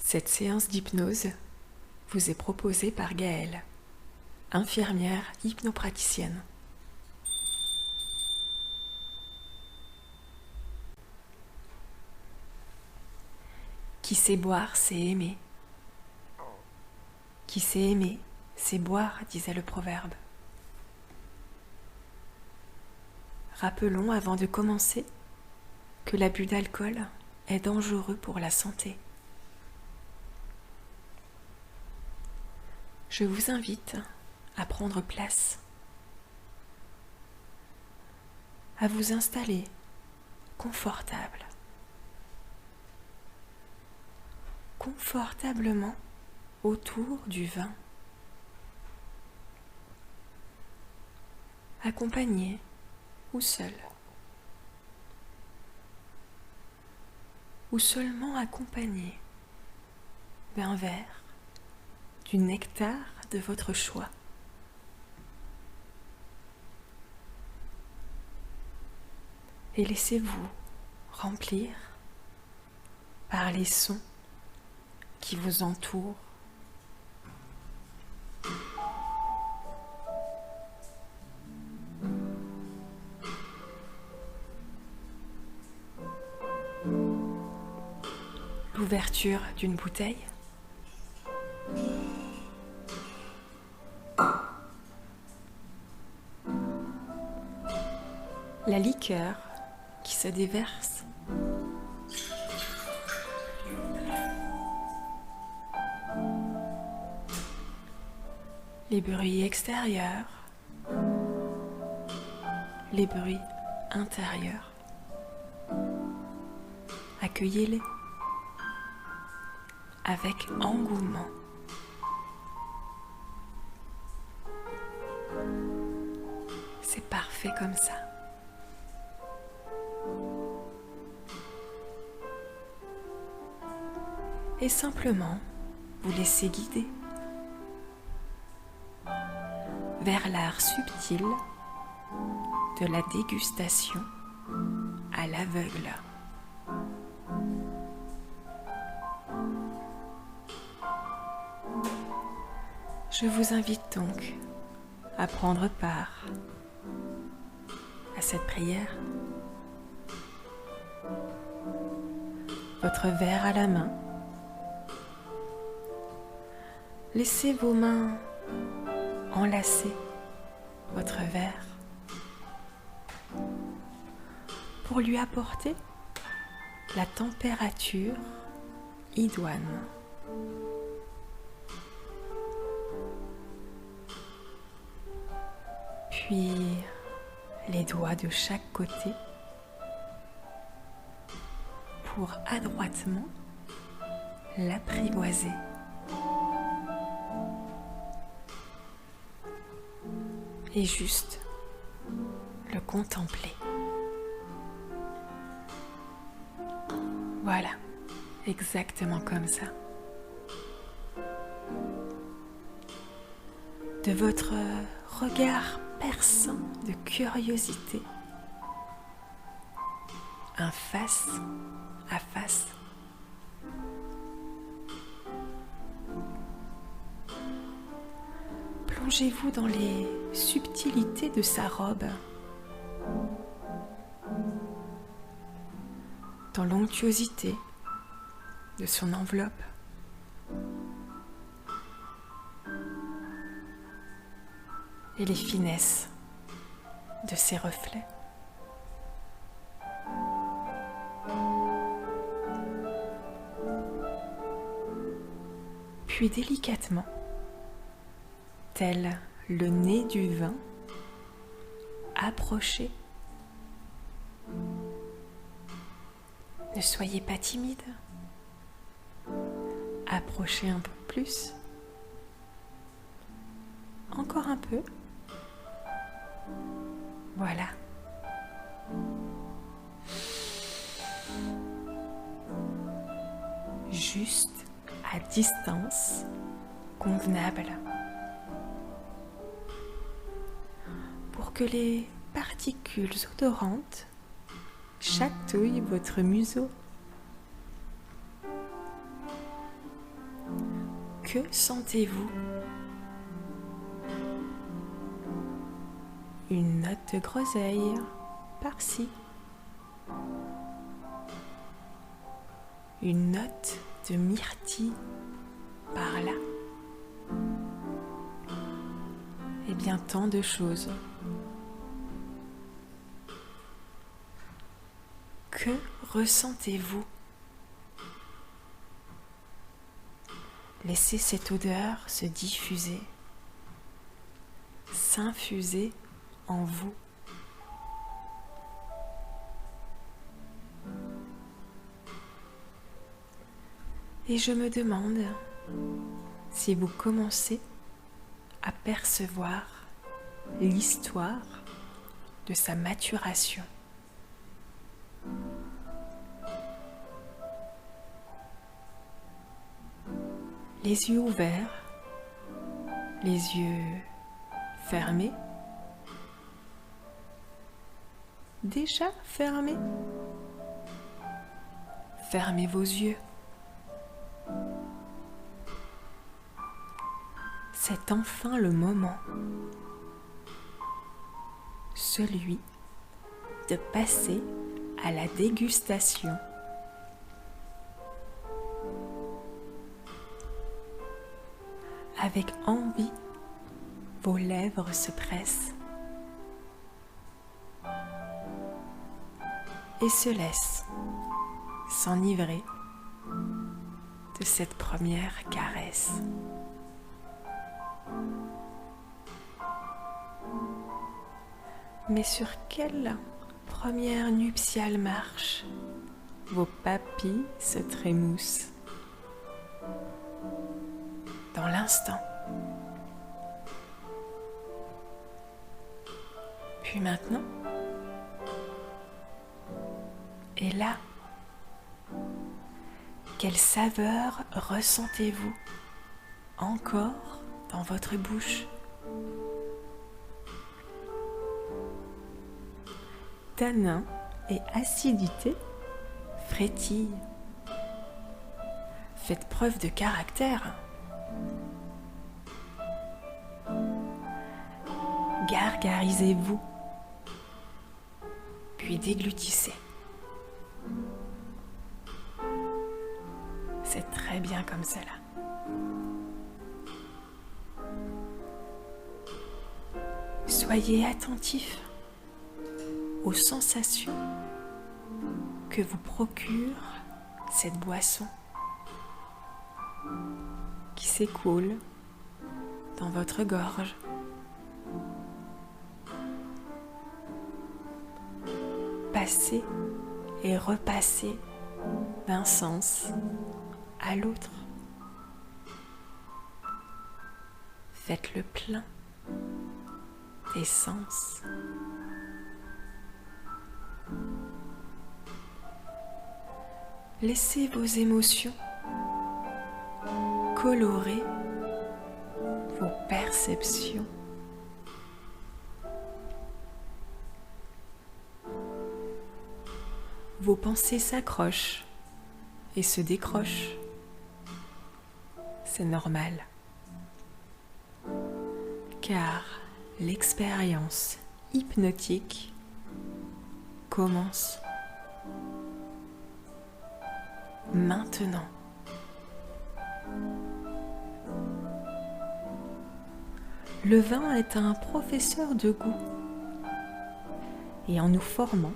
Cette séance d'hypnose vous est proposée par Gaëlle, infirmière hypnopraticienne. Qui sait boire, sait aimer. Qui sait aimer, sait boire, disait le proverbe. Rappelons avant de commencer que l'abus d'alcool est dangereux pour la santé. Je vous invite à prendre place, à vous installer confortablement autour du vin, accompagné ou seul, ou seulement accompagné d'un verre, du nectar de votre choix. Et laissez-vous remplir par les sons qui vous entourent. L'ouverture d'une bouteille, la liqueur qui se déverse, les bruits extérieurs, les bruits intérieurs. Accueillez-les avec engouement. C'est parfait comme ça. Et simplement vous laissez guider vers l'art subtil de la dégustation à l'aveugle. Je vous invite donc à prendre part à cette prière. Votre verre à la main. Laissez vos mains enlacer votre verre pour lui apporter la température idoine. Puis les doigts de chaque côté pour adroitement l'apprivoiser. Et juste le contempler. Voilà, exactement comme ça. De votre regard perçant de curiosité, un face à face. Plongez-vous dans les subtilités de sa robe, dans l'onctuosité de son enveloppe, et les finesses de ses reflets. Puis délicatement, tel le nez du vin, approchez. Ne soyez pas timide. Approchez un peu plus. Encore un peu. Voilà. Juste à distance convenable. Pour que les particules odorantes chatouillent votre museau. Que sentez-vous? Une note de groseille par-ci. Une note de myrtille par-là. Et bien tant de choses. Que ressentez-vous? Laissez cette odeur se diffuser, s'infuser en vous. Et je me demande si vous commencez à percevoir l'histoire de sa maturation. Les yeux ouverts, les yeux fermés, déjà fermés. Fermez vos yeux. C'est enfin le moment, celui de passer à la dégustation. Avec envie, vos lèvres se pressent et se laissent s'enivrer de cette première caresse. Mais sur quelle première nuptiale marche vos papilles se trémoussent dans l'instant. Puis maintenant, et là, quelle saveur ressentez-vous encore dans votre bouche? Tanin et acidité frétillent. Faites preuve de caractère. Gargarisez-vous, puis déglutissez. C'est très bien comme cela. Soyez attentifs aux sensations que vous procure cette boisson qui s'écoule dans votre gorge. Passez et repassez d'un sens à l'autre. Faites le plein des sens. Laissez vos émotions colorer vos perceptions. Vos pensées s'accrochent et se décrochent. C'est normal, car l'expérience hypnotique commence maintenant. Le vin est un professeur de goût et en nous formant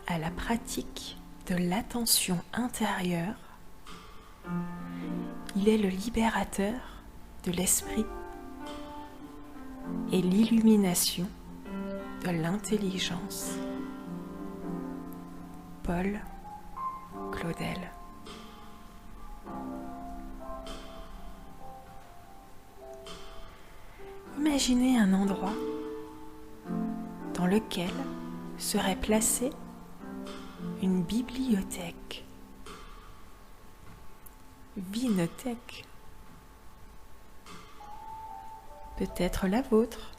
à la pratique de l'attention intérieure, il est le libérateur de l'esprit et l'illumination de l'intelligence. Paul Claudel. Imaginez un endroit dans lequel serait placée une bibliothèque, vinothèque, peut-être la vôtre,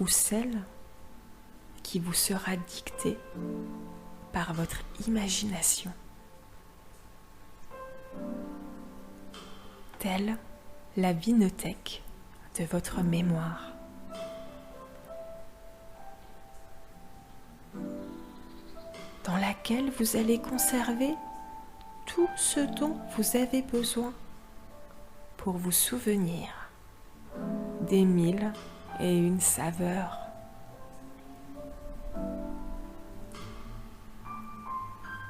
ou celle qui vous sera dictée par votre imagination. telle la vinothèque de votre mémoire. Dans laquelle vous allez conserver tout ce dont vous avez besoin pour vous souvenir des 1001 saveurs.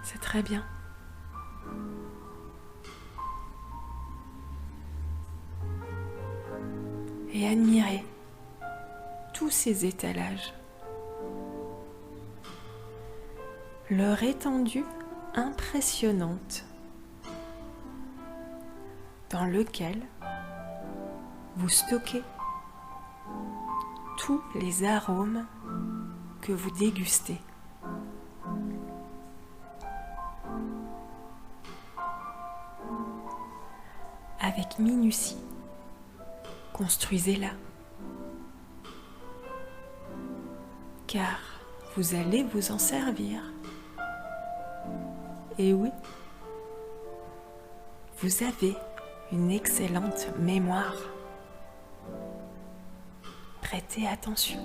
C'est très bien. Et admirez tous ces étalages. Leur étendue impressionnante, dans lequel vous stockez tous les arômes que vous dégustez. Avec minutie, construisez-la, car vous allez vous en servir. Et oui, vous avez une excellente mémoire. Prêtez attention.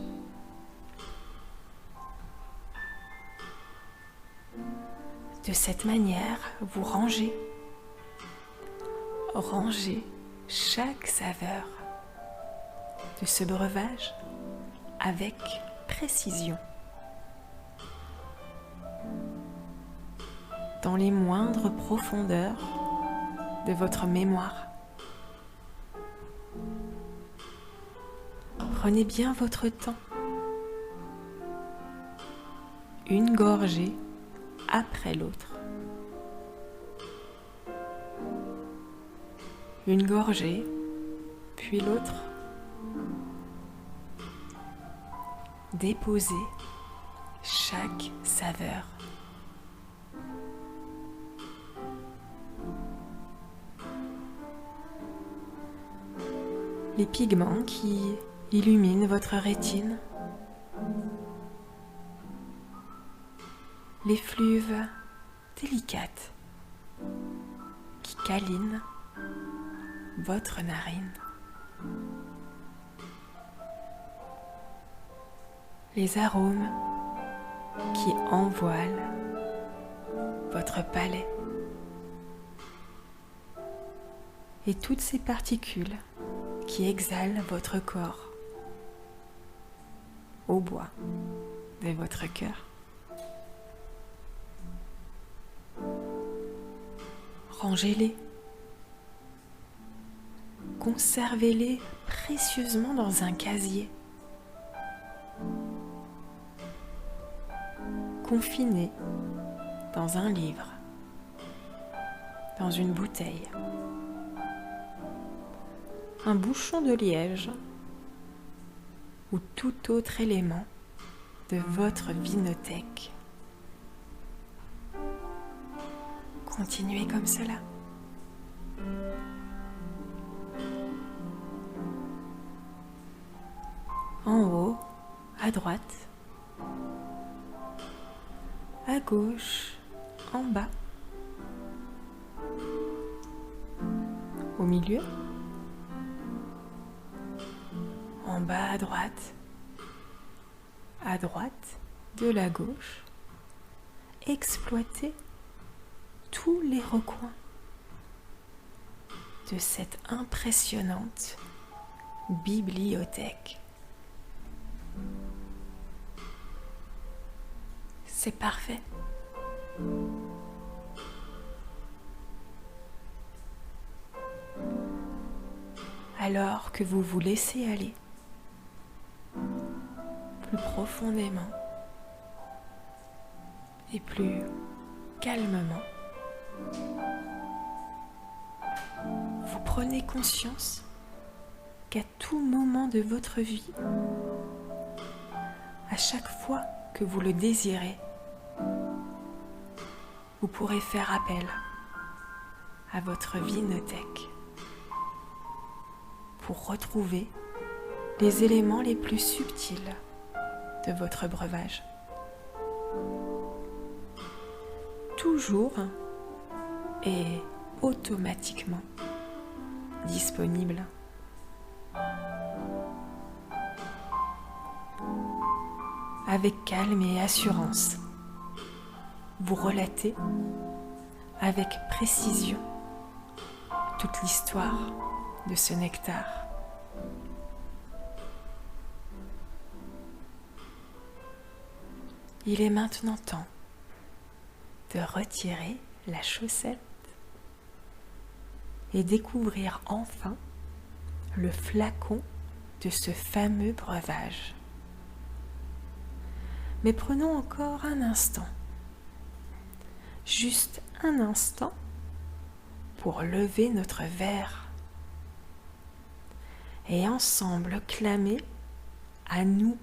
De cette manière, vous rangez chaque saveur de ce breuvage avec précision. Dans les moindres profondeurs de votre mémoire. Prenez bien votre temps. Une gorgée après l'autre. Une gorgée, puis l'autre. Déposez chaque saveur. Les pigments qui illuminent votre rétine, l'effluve délicate qui câline votre narine, les arômes qui envoilent votre palais et toutes ces particules qui exhalent votre corps au bois de votre cœur. Rangez-les, conservez-les précieusement dans un casier, confinez dans un livre, dans une bouteille, un bouchon de liège ou tout autre élément de votre vinothèque. Continuez comme cela. En haut, à droite, à gauche, en bas, au milieu, en bas à droite de la gauche, exploitez tous les recoins de cette impressionnante bibliothèque. C'est parfait. Alors que vous vous laissez aller plus profondément et plus calmement, vous prenez conscience qu'à tout moment de votre vie, à chaque fois que vous le désirez, vous pourrez faire appel à votre vinothèque pour retrouver les éléments les plus subtils de votre breuvage. Toujours et automatiquement, disponible. Avec calme et assurance, vous relatez avec précision toute l'histoire de ce nectar. Il est maintenant temps de retirer la chaussette et découvrir enfin le flacon de ce fameux breuvage. Mais prenons encore un instant, juste un instant, pour lever notre verre et ensemble clamer à nous,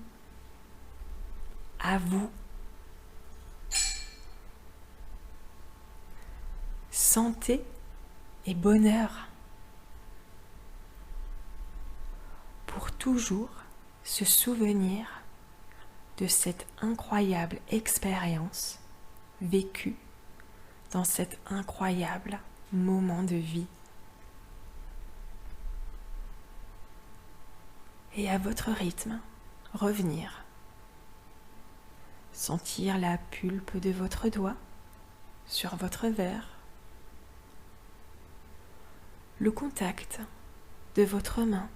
à vous. Santé et bonheur pour toujours se souvenir de cette incroyable expérience vécue dans cet incroyable moment de vie. Et à votre rythme, revenir. Sentir la pulpe de votre doigt sur votre verre. Le contact de votre main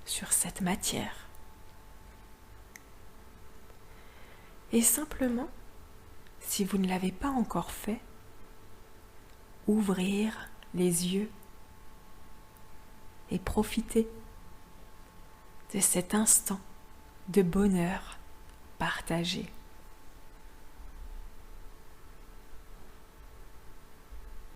sur cette matière. Et simplement, si vous ne l'avez pas encore fait, ouvrir les yeux et profiter de cet instant de bonheur partagé.